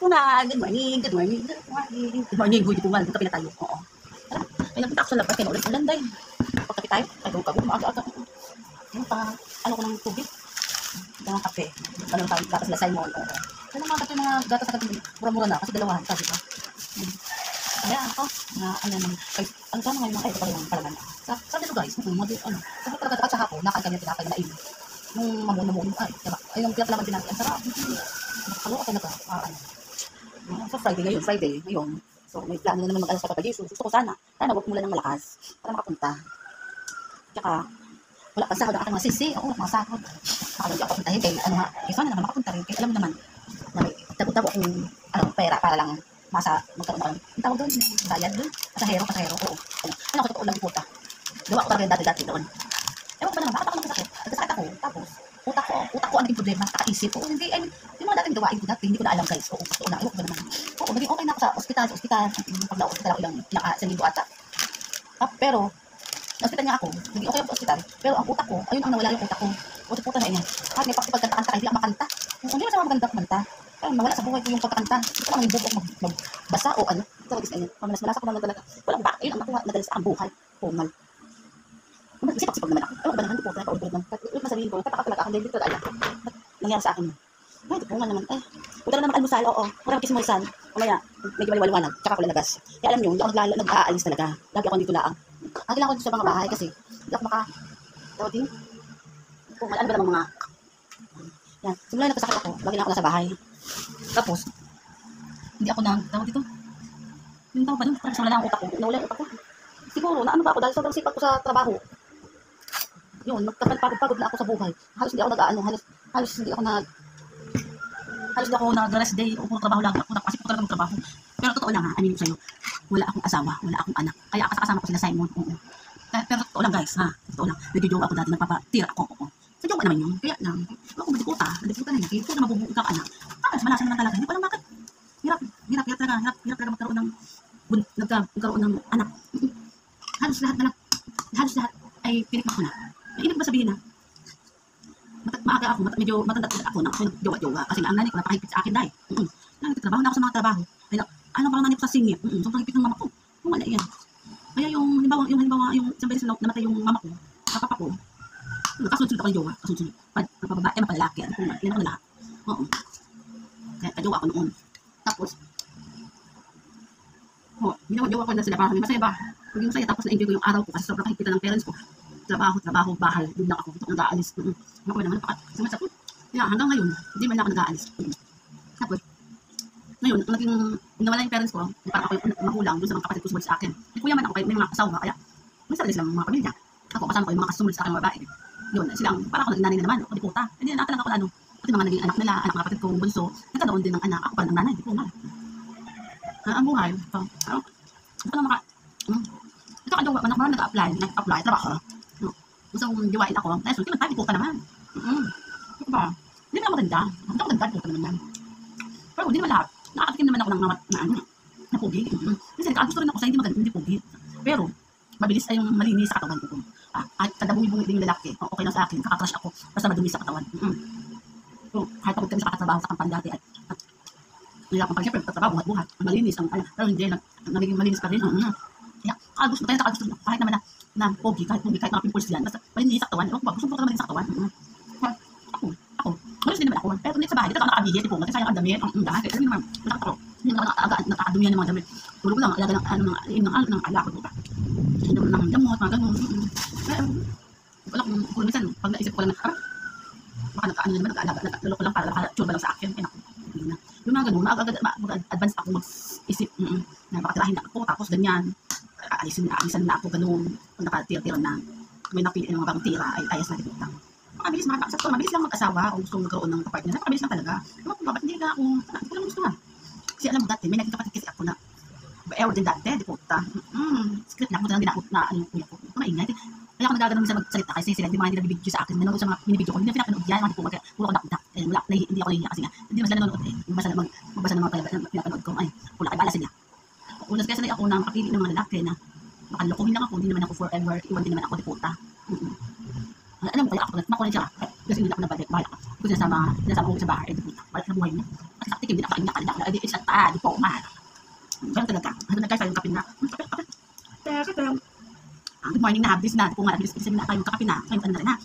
na. Good morning, good morning, good morning. Good morning, good morning. Punta pina tayo. Oo. Tara, ay nagpunta ako sa labas. Kaya ulit ulan dahil. Pagkapi tayo. Ay, gawag maaga-aga. Ano pa, ano ko ng tubig? Ito ng kape. Ano ng gatas na Simon. Oo. Ano mga kape, mga gatas na kape. Mura-mura na. Kasi dalawahan pa, diba? Kaya ako, ano naman, ang tama ngayon mga kayo, ito pala yung palaman. Sabi ko guys, ano, sabi talaga at saka ako, nakakanya tinapay na nain. Nung mamuno ay, diba? Ay, yung pinapalaman tinapay, ang sarap. Nakakaloka talaga, So, Friday, ngayon. So, may plano na naman mag-alas sa Papa Jesus. Gusto ko sana wag mula ng malakas, para makapunta. Tsaka, wala pa sahod ang aking mga sisi. Oo, mga sahod. Hindi ako puntahin kay, ano nga, sana naman makapunta rin. Kaya alam naman, na may tabo-tabo akong, pera para lang magkaroon ako. Ang tawag doon, bayad doon. Pasahero, oo. Ano ko, totoo lang puta. Gawa ko talaga yung dati-dati doon. Ewan ko ba naman, bakit ako nagkasakit? Nagkasakit ako, tapos, utak ko ang naging problema, kakaisip. Oo, hindi, I mean, yung mga dating gawain ko dati, hindi ko na alam guys. Oo, totoo na, ewan ko ba naman. Oo, naging okay na ako sa ospital. Pag na-ospital ako isang linggo ata. Pero, na-ospital nga ako, naging okay ako sa ospital. Pero ang utak ko, ayun ang nawala yung utak ko. Puta na yan. Kahit may pagkanta-kanta, hindi ako makanta. Hindi mo sa mga maganda kumanta. Kaya mawala sa buhay ko yung pagkakanta. Hindi ko lang yung bubok magbasa o ano. Talaga sa inyo. Malas ko naman talaga. Walang bakit. Ayun ang nakuha na dahil sa ang buhay. Pumal. Sipag naman ako. Ewan ko ba naman, hindi po talaga paulit naman. Ulit masabihin ko, tataka talaga ako. Hindi ko talaga alam. Nangyari sa akin yun. Ay, di po nga naman. Punta na naman almusal, oo. Marami kismoysan. Kumaya, medyo maliwaliwanag. Tsaka ako lalabas. Kaya alam nyo, hindi ako nag-aalis talaga. Lagi ako dito laang. Lagi lang ako dito sa mga bahay kasi hindi ako tawag din. Kung ano ba namang mga yan. Simula nagkasakit ako, lagi lang ako nasa bahay. Tapos, hindi ako tawag dito. Yung tawag ba nun? Parang wala lang ang utak ko. Nawala ang utak ko. Siguro, naano ba ako dahil sobrang sipag ko sa trabaho. Yun, pagod na ako sa buhay. Halos hindi ako halos hindi ako nag-rest day o puro trabaho lang. Kasi ko talaga magtrabaho. Pero totoo lang ha, anin ko sa'yo. Wala akong asawa, wala akong anak. Kaya kasama ko sila Simon. Oo. Pero totoo lang guys, ha. Totoo lang. Nagjo-joke ako dati, nagpapatira ako. Oo. Sa joke naman yun. Kaya lang, ako madikuta na yun. Kaya na mabubuo ka anak. Malasan naman talaga. Hindi ko alam bakit. Hirap talaga magkaroon ng anak. Halos lahat ay pinikmak ko na. Ibig ba sabihin na, maaga ako, medyo matanda ako na jowa-jowa. Kasi ang nanay ko napakahigpit sa akin dahil. Nagtatrabaho na ako sa mga trabaho. Ano pa ang nanay ko sa singit? Sobrang higpit ng mama ko. Kung wala yan. Kaya yung halimbawa, yung isang beses na namatay yung mama ko, sa papa ko, kasunod-sunod ako yung jowa. Kasunod-sunod. Mapababae, mapalalaki. Yan ako na lahat. Oo. Kaya kajowa ako noon. Tapos, ginawa-jowa ko na sila para masaya ba? Pag yung masaya, tapos na-enjoy ko yung araw ko kasi sobrang kahigpitan ng parents ko. Trabaho, bahay, doon lang ako. Ito nag-aalis. Ako naman, sumasap ko. Kaya hanggang ngayon, hindi man ako nag-aalis. Tapos, ngayon, naging nawala yung parents ko, parang ako yung mahulang doon sa mga kapatid ko sumunod sa akin. Kuya man ako, may mga asawa, kaya may sarili silang mga pamilya. Ako, kasama ko yung mga kasunod sa akin mga babae. Yun, silang, parang ako naging nanay na naman, ako di puta. Hindi na talaga ako ano, pati mga naging anak nila, anak mga kapatid ko, bunso, nagkaroon din ng anak, ako parang ng nanay, di po nga. Ang buhay, ito lang ito ka jowa, anak mo nag-apply, trabaho. Gusto kong jowain ako, so, tayo, puta naman. Ito ba? Hindi naman maganda. Hindi ako maganda, puta naman yan. Pero hindi naman lahat. Nakakatikim naman ako na pugi. Kasi gusto rin ako sa hindi pugi. Pero, mabilis ay yung malinis sa katawan ko. Kahit kada bungi-bungi din yung lalaki, okay lang sa akin, kakakrush ako, basta madumi sa katawan. So, kahit pagod kami sa katrabaho sa kampan dati, at nilakang pag siyempre, katrabaho, buhat-buhat, malinis ang pero hindi, nagiging malinis pa rin. Kaya, gusto ko, kahit naman na pogi, kahit mga pimples yan, basta malinis sa katawan, gusto ko malinis sa katawan. Ako, malis din naman ako, pero dito sa bahay, dito ako nakabihit, di po, kasi sayang ang damit, ang dahil, kaya naman, hindi naman nakakadumihan ng mga damit. Tulog ko lang, alaga ng ala ko, hindi naman ng damot, mga ganun. Kaya, wala kung minsan, pag naisip ko lang na, baka nagkaano naman, naglaloko lang para tsura lang sa akin, kaya ako, hindi na. Yung mga ganun, mag-advance ako mag-isip, na baka tirahin na ako, tapos ganyan, alisan na ako ganun, kung nakatira-tira na, may napili ng mga bagong tira, ay ayos na dito. Mabilis lang mag-asawa kung gusto magkaroon ng partner. Mabilis lang talaga. Bakit hindi ka ako, hindi ko lang gusto nga. Kasi alam mo dati, may naging kapatid kasi ako na, ewan din dati, di puta. Script lang, din ako na, yung kuya ko. Maingay. Kaya ako nagagano'n minsan magsalita kasi sila, hindi mga hindi nabibidyo sa akin. Nanonood sa mga binibidyo ko, hindi na pinapanood yan, mga puro ko nakita. Hindi ako nahihiya kasi nga, hindi mas nanonood magbasa ng mga pinapanood ko, ay, wala kay bala sila. Unas kaya sanay ako na makapili ng mga lalaki na makalokohin lang ako, hindi naman ako forever, iwan din naman ako, di puta. Alam mo kaya ako, makunin siya, kasi hindi ako nabalik, bahala ka. Kasi nasama ko sa bahay, di puta, balik sa buhay niya. At saktikim, hindi na kain na kanila. Edi isa ta, di po umahal. Ganun talaga. Ano nagkaya yung kape na? Kape. Good morning na, habis na. Kung nga, bilis-bilis na kayo kakapin na. Kayo na rin ha.